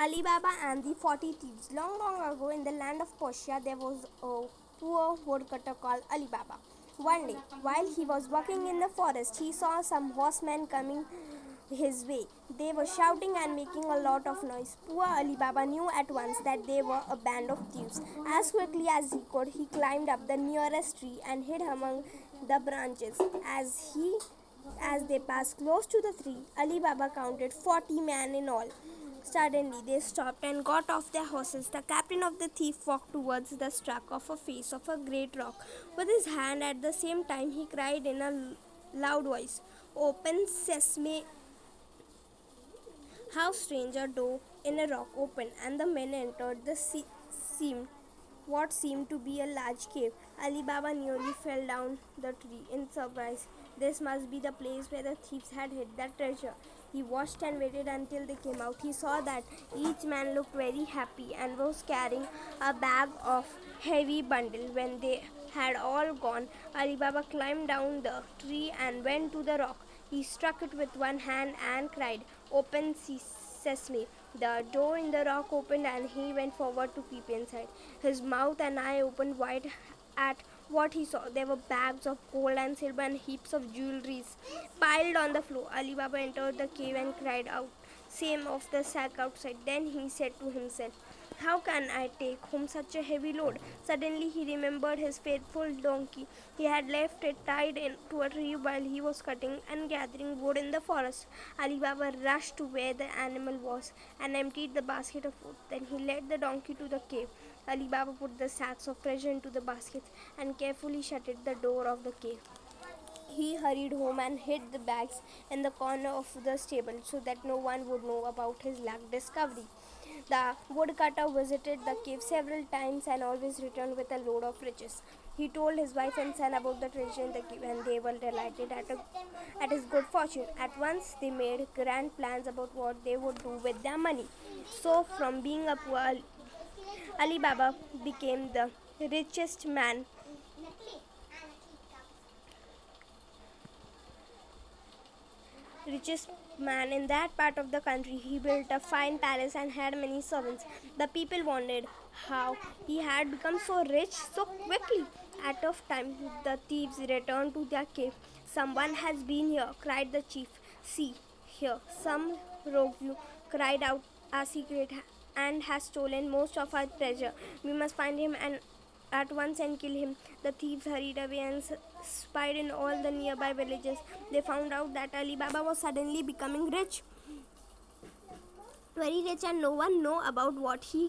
Ali Baba and the 40 Thieves. Long, long ago in the land of Persia, there was a poor woodcutter called Ali Baba. One day, while he was walking in the forest, he saw some horsemen coming his way. They were shouting and making a lot of noise. Poor Ali Baba knew at once that they were a band of thieves. As quickly as he could, he climbed up the nearest tree and hid among the branches. As they passed close to the tree, Ali Baba counted 40 men in all. Suddenly they stopped and got off their horses. The captain of the thief walked towards the struck of a face of a great rock. With his hand at the same time he cried in a loud voice, "Open sesame!" How strange! A door in a rock opened, and the men entered the seemed what seemed to be a large cave. Ali Baba nearly fell down the tree in surprise. This must be the place where the thieves had hid their treasure. He watched and waited until they came out. He saw that each man looked very happy and was carrying a bag of heavy bundle. When they had all gone, Ali Baba climbed down the tree and went to the rock. He struck it with one hand and cried, "Open sesame!" The door in the rock opened and he went forward to peep inside. His mouth and eye opened wide at what he saw. There were bags of gold and silver and heaps of jewelries piled on the floor. Ali Baba entered the cave and cried out, "Same of the sack outside." Then he said to himself, "How can I take home such a heavy load?" Suddenly he remembered his faithful donkey. He had left it tied to a tree while he was cutting and gathering wood in the forest. Ali Baba rushed to where the animal was and emptied the basket of food. Then he led the donkey to the cave. Ali Baba put the sacks of treasure into the baskets and carefully shut the door of the cave. He hurried home and hid the bags in the corner of the stable so that no one would know about his luck discovery. The woodcutter visited the cave several times and always returned with a load of riches. He told his wife and son about the treasure in the cave, and they were delighted at his good fortune. At once, they made grand plans about what they would do with their money. So, from being a poor, Ali Baba became the richest man in that part of the country. He built a fine palace and had many servants. The people wondered how he had become so rich so quickly. At of time, the thieves returned to their cave. "Someone has been here," cried the chief. "See here, some rogue," cried out our secret, "and has stolen most of our treasure. We must find him and at once and kill him." The thieves hurried away and spied in all the nearby villages. They found out that Ali Baba was suddenly becoming rich, very rich, and no one knew about what he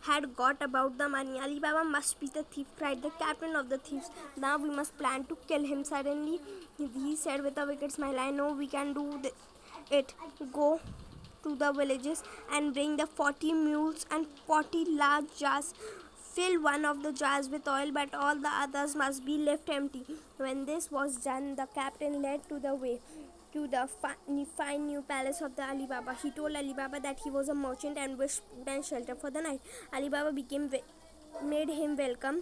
had got about the money. "Ali Baba must be the thief," cried the captain of the thieves. "Now we must plan to kill him." Suddenly he said with a wicked smile, "I know we can do it. Go to the villages and bring the 40 mules and 40 large jars. Fill one of the jars with oil, but all the others must be left empty." When this was done, the captain led the way to the fine new palace of the Ali Baba. He told Ali Baba that he was a merchant and wished food and shelter for the night. Ali Baba made him welcome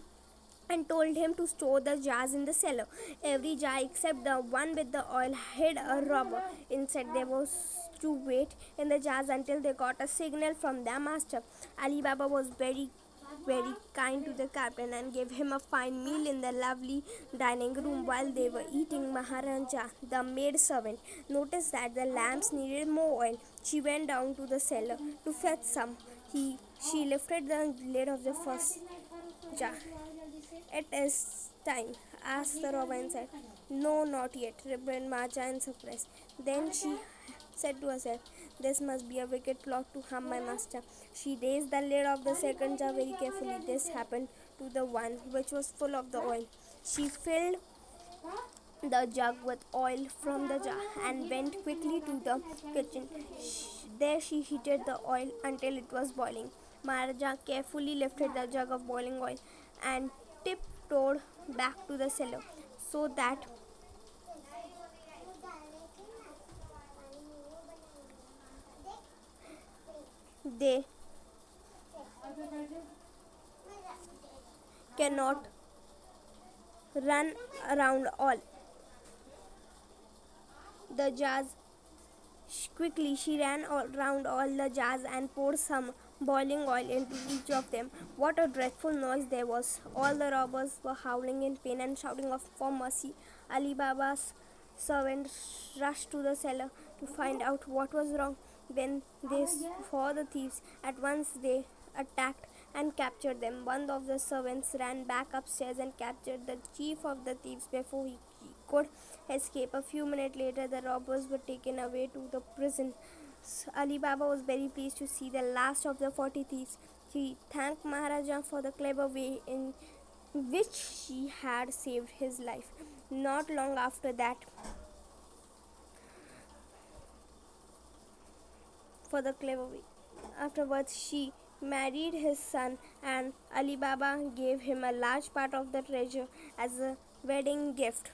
and told him to store the jars in the cellar. Every jar except the one with the oil hid a robber. Instead, they was to wait in the jars until they got a signal from their master. Ali Baba was very kind to the captain and gave him a fine meal in the lovely dining room. While they were eating, Maharaja, the maid servant, noticed that the lamps needed more oil. She went down to the cellar to fetch some. She lifted the lid of the first jar. "It is time," asked the robber and said. "No, not yet," replied Marja in surprise. Then she said to herself, "This must be a wicked plot to harm my master." She raised the lid of the second jar very carefully. This happened to the one which was full of the oil. She filled the jug with oil from the jar and went quickly to the kitchen. There she heated the oil until it was boiling. Maharaja carefully lifted the jug of boiling oil and tiptoed back to the cellar so that they cannot run around all the jars Quickly, she ran round all the jars and poured some boiling oil into each of them. What a dreadful noise there was! All the robbers were howling in pain and shouting for mercy. Ali Baba's servants rushed to the cellar to find out what was wrong. When they saw the thieves, at once they attacked and captured them. One of the servants ran back upstairs and captured the chief of the thieves before he could escape. A few minutes later, the robbers were taken away to the prison. Ali Baba was very pleased to see the last of the 40 thieves. He thanked Maharaja for the clever way in which she had saved his life. Not long after that, for the clever way. Afterwards, she married his son, and Ali Baba gave him a large part of the treasure as a wedding gift.